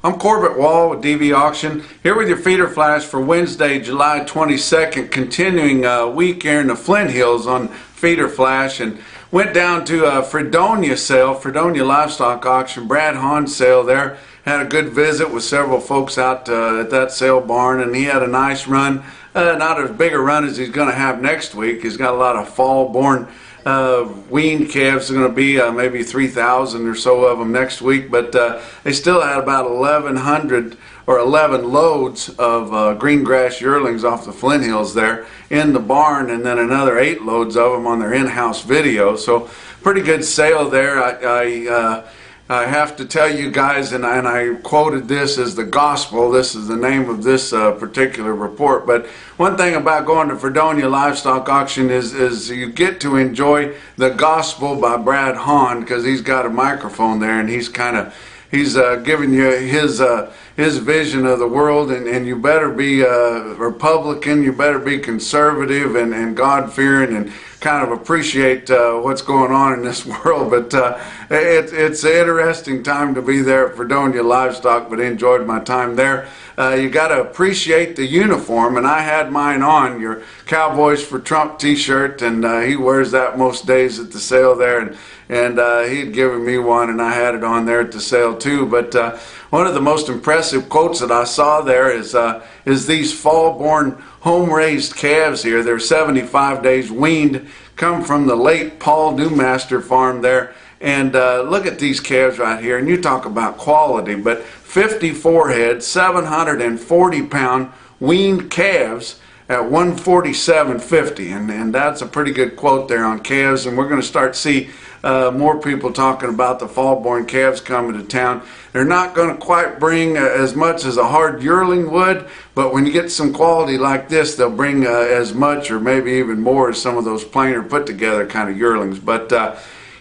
I'm Corbett Wall with DV Auction, here with your feeder flash for Wednesday, July 22nd, continuing week here in the Flint Hills on feeder flash, and went down to Fredonia sale, Fredonia Livestock Auction, Brad Hahn's sale there. Had a good visit with several folks out at that sale barn, and he had a nice run. Not as big a run as he's going to have next week. He's got a lot of fall-born weaned calves. Are going to be maybe 3,000 or so of them next week, but they still had about 1,100 or 11 loads of green grass yearlings off the Flint Hills there in the barn, and then another 8 loads of them on their in-house video. So pretty good sale there. I have to tell you guys, and I quoted this as the gospel. This is the name of this particular report. But one thing about going to Fredonia Livestock Auction is you get to enjoy the gospel by Brad Hahn, because he's got a microphone there, and he's giving you his vision of the world, and you better be Republican, you better be conservative and God-fearing, and kind of appreciate what's going on in this world. But it's an interesting time to be there at Fredonia Livestock, but enjoyed my time there. You got to appreciate the uniform, and I had mine on, your Cowboys for Trump t-shirt, and he wears that most days at the sale there, and he'd given me one, and I had it on there at the sale too. But one of the most impressive quotes that I saw there is these fall-born home-raised calves here. They're 75 days weaned, come from the late Paul Newmaster farm there. And look at these calves right here, and you talk about quality, but 54 head, 740-pound weaned calves at $147.50, and that's a pretty good quote there on calves. And we're going to start to see more people talking about the fall-born calves coming to town. They're not going to quite bring as much as a hard yearling would, but when you get some quality like this, they'll bring as much or maybe even more as some of those plainer put-together kind of yearlings. But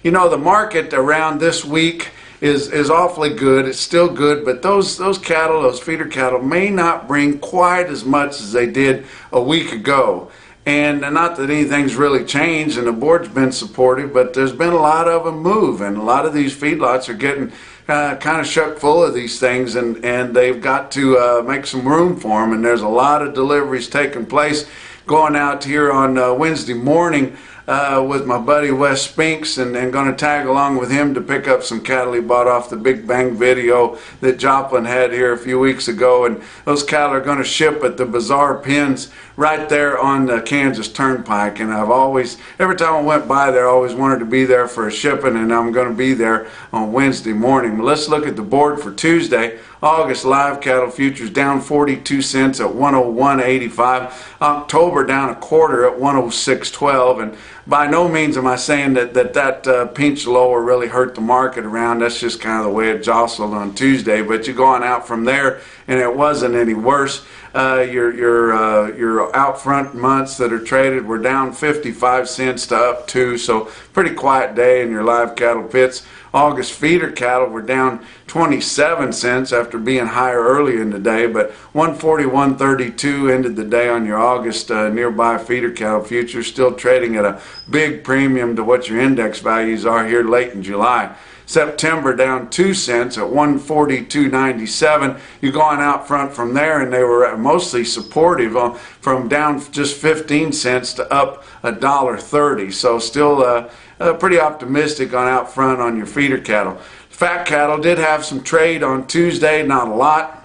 you know, the market around this week is awfully good. It's still good, but those cattle, those feeder cattle, may not bring quite as much as they did a week ago. And not that anything's really changed, and the board's been supportive, but there's been a lot of them move, and a lot of these feedlots are getting kind of shuck full of these things, and they've got to make some room for them. And there's a lot of deliveries taking place. Going out here on Wednesday morning with my buddy Wes Spinks, and going to tag along with him to pick up some cattle he bought off the Big Bang video that Joplin had here a few weeks ago. And those cattle are going to ship at the Bazaar Pens right there on the Kansas Turnpike. And I've always, every time I went by there, I always wanted to be there for a shipping, and I'm going to be there on Wednesday morning. But let's look at the board for Tuesday. August live cattle futures down 42 cents at 101.85. October down a quarter at 106.12. And by no means am I saying that pinch lower really hurt the market around. That's just kind of the way it jostled on Tuesday. But you're going out from there, and it wasn't any worse. Your out front months that are traded were down 55 cents to up 2, so pretty quiet day in your live cattle pits. August feeder cattle were down 27 cents after being higher early in the day, but 141.32 ended the day on your August nearby feeder cattle futures, still trading at a big premium to what your index values are here late in July. September down 2 cents at 142.97. You're going out front from there, and they were mostly supportive from down just 15 cents to up $1.30. So still pretty optimistic on out front on your feeder cattle. Fat cattle did have some trade on Tuesday, not a lot.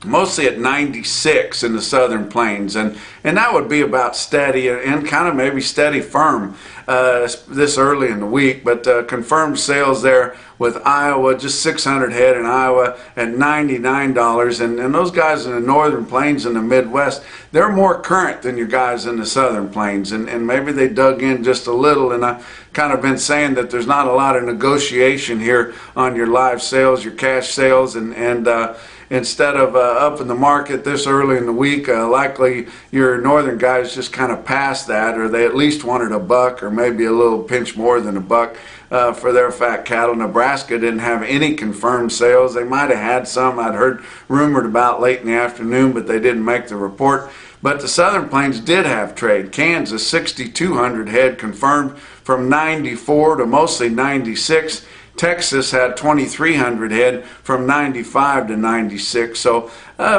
Mostly at 96 in the Southern Plains, and that would be about steady and kind of maybe steady firm this early in the week. But confirmed sales there with Iowa, just 600 head in Iowa at $99, and those guys in the Northern Plains and the Midwest, they're more current than your guys in the Southern Plains, and maybe they dug in just a little. And I've kind of been saying that there's not a lot of negotiation here on your live sales, your cash sales, and instead of up in the market this early in the week, likely your northern guys just kind of passed that, or they at least wanted a buck or maybe a little pinch more than a buck for their fat cattle. Nebraska didn't have any confirmed sales. They might have had some I'd heard rumored about late in the afternoon, but they didn't make the report. But the Southern Plains did have trade. Kansas, 6,200 head confirmed from 94 to mostly 96. Texas had 2,300 head from 95 to 96. So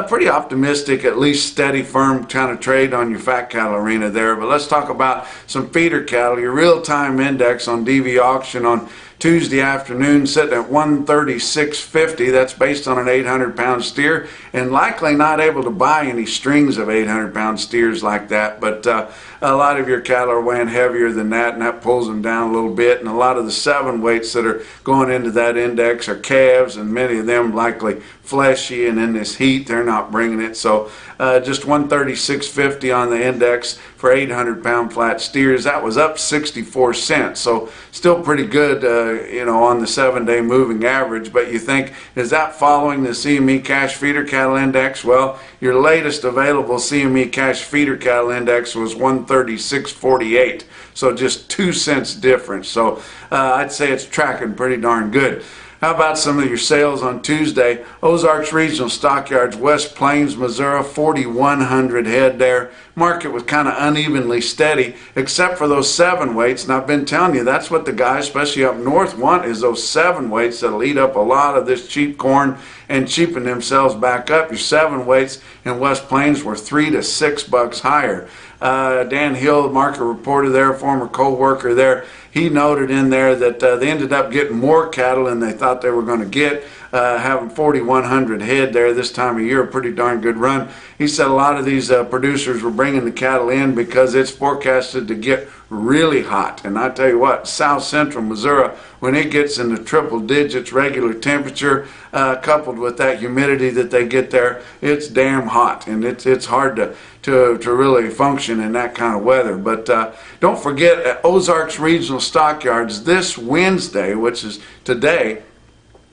pretty optimistic, at least steady, firm kind of trade on your fat cattle arena there. But let's talk about some feeder cattle. Your real-time index on DV auction on Tuesday afternoon sitting at 136.50. That's based on an 800-pound steer, and likely not able to buy any strings of 800-pound steers like that. But a lot of your cattle are weighing heavier than that, and that pulls them down a little bit. And a lot of the 7 weights that are going into that index are calves, and many of them likely fleshy, and in this heat they're not bringing it. So just 136.50 on the index for 800-pound flat steers. That was up 64 cents, so still pretty good, on the 7-day moving average. But you think, is that following the CME cash feeder cattle index? Well, your latest available CME cash feeder cattle index was 136.48, so just 2 cents difference. So I'd say it's tracking pretty darn good. How about some of your sales on Tuesday? Ozarks Regional Stockyards, West Plains, Missouri, 4,100 head there. Market was kind of unevenly steady, except for those 7 weights. And I've been telling you, that's what the guys, especially up north, want, is those 7 weights that'll eat up a lot of this cheap corn and cheapen themselves back up. Your 7 weights in West Plains were $3 to $6 higher. Dan Hill, market reporter there, former co-worker there, he noted in there that they ended up getting more cattle than they thought they were going to get, having 4,100 head there this time of year, a pretty darn good run. He said a lot of these producers were bringing the cattle in because it's forecasted to get really hot. And I tell you what, south central Missouri, when it gets in the triple digits regular temperature, coupled with that humidity that they get there, it's damn hot, and it's hard to really function in that kind of weather. But don't forget, at Ozarks Regional Stockyards this Wednesday, which is today,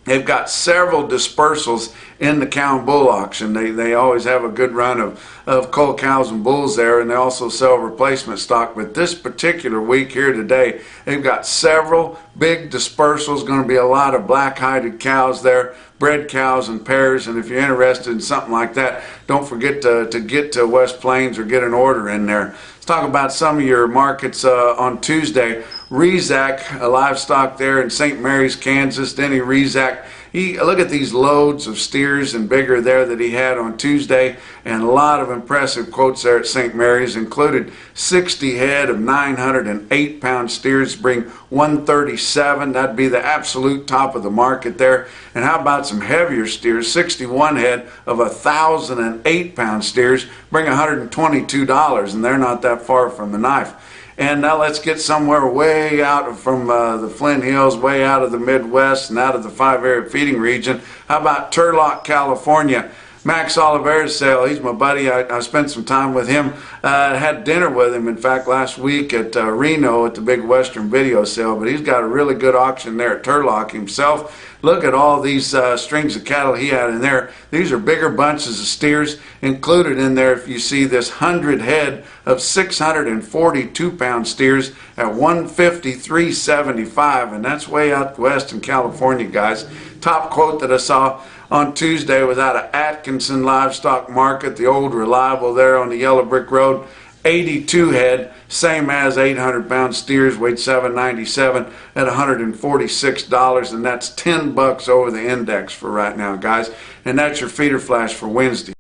they've got several dispersals in the cow and bull auction. They always have a good run of cull cows and bulls there, and they also sell replacement stock. But this particular week here today, they've got several big dispersals. Going to be a lot of black-hided cows there, bred cows and pairs. And if you're interested in something like that, don't forget to get to West Plains or get an order in there. Let's talk about some of your markets on Tuesday. Rezac, a livestock there in St. Mary's, Kansas. Denny Rezac, look at these loads of steers and bigger there that he had on Tuesday, and a lot of impressive quotes there at St. Mary's, included 60 head of 908-pound steers, bring 137. That'd be the absolute top of the market there. And how about some heavier steers? 61 head of 1,008-pound steers bring $122, and they're not that far from the knife. And now let's get somewhere way out from the Flint Hills, way out of the Midwest and out of the 5-area feeding region. How about Turlock, California? Max Oliveira's sale. He's my buddy. I spent some time with him. Had dinner with him, in fact, last week at Reno at the big Western video sale. But he's got a really good auction there at Turlock himself. Look at all these strings of cattle he had in there. These are bigger bunches of steers included in there. If you see this 100 head of 642-pound steers at $153.75, and that's way out west in California, guys. Top quote that I saw on Tuesday was out of Atkinson Livestock Market, the old reliable there on the Yellow Brick Road. 82 head, same as 800-pound steers, weighed 797 at $146, and that's $10 over the index for right now, guys. And that's your feeder flash for Wednesday.